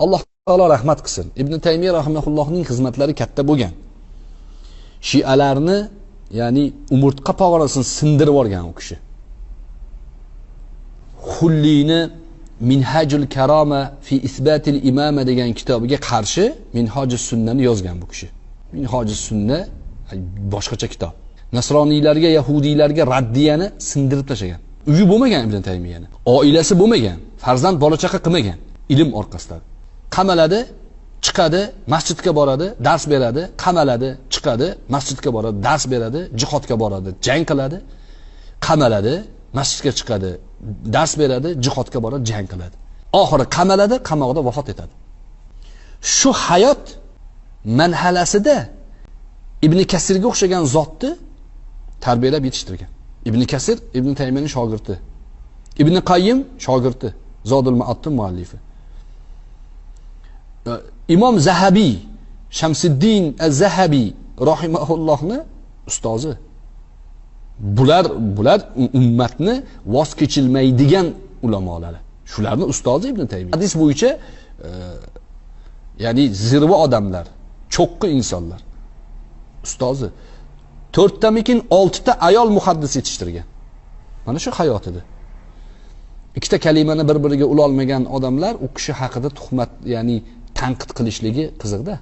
Alloh taolo rahmat qilsin. Ibn Taymiy rahimahullohning xizmatlari katta bo'lgan. Shialarni, ya'ni umurtqa pog'onasini sindirib olgan u kishi. Xullini Minhajul Karama fi isbatil imama degan kitobiga qarshi Minhajus Sunnani yozgan bu kishi. Minhajus Sunna boshqacha kitob. Nasroniylarga, yahudiylarga raddiyani sindirib tashlagan. Uyi bo'lmagan Ibn Taymiyani. Oilasi bo'lmagan, farzand bola chaqa qilmagan. Ilm orqasidan. Qamaladi, chiqadi, masjidga boradi, dars beradi, qamaladi, chiqadi, masjidga boradi, dars beradi, jihodga boradi, jang qiladi, qamaladi, masjidga chiqadi, dars beradi, jihodga boradi, jang qiladi. Oxiri qamaladi, qamoqda vafot etadi. Shu hayot manhalasida Ibn Kasirga o'xshagan zotni tarbiyalab yetishtirgan. Ibn Kasir Ibn Taymiyning shogirdi. Ibn Qayyim shogirdi, Zodul Ma'atning muallifi. Imom Zahabiy, Shamsiddin az-Zahabiy rahimahullohni ustozi. Bular ummatni voz kechilmaydigan ulamolar. Shularni ustozi Ibn Taymiy. Hadis bo'yicha ya'ni zirva odamlar, cho'qqi insonlar. Ustozi 4 tamikin 6 ta ayol muhaddis yetishtirgan. Mana shu hayotida. Ikkita kalimani bir-biriga ulolmagan odamlar u kishi haqida tuhmat, ya'ni tanqid qilishligi qiziqda.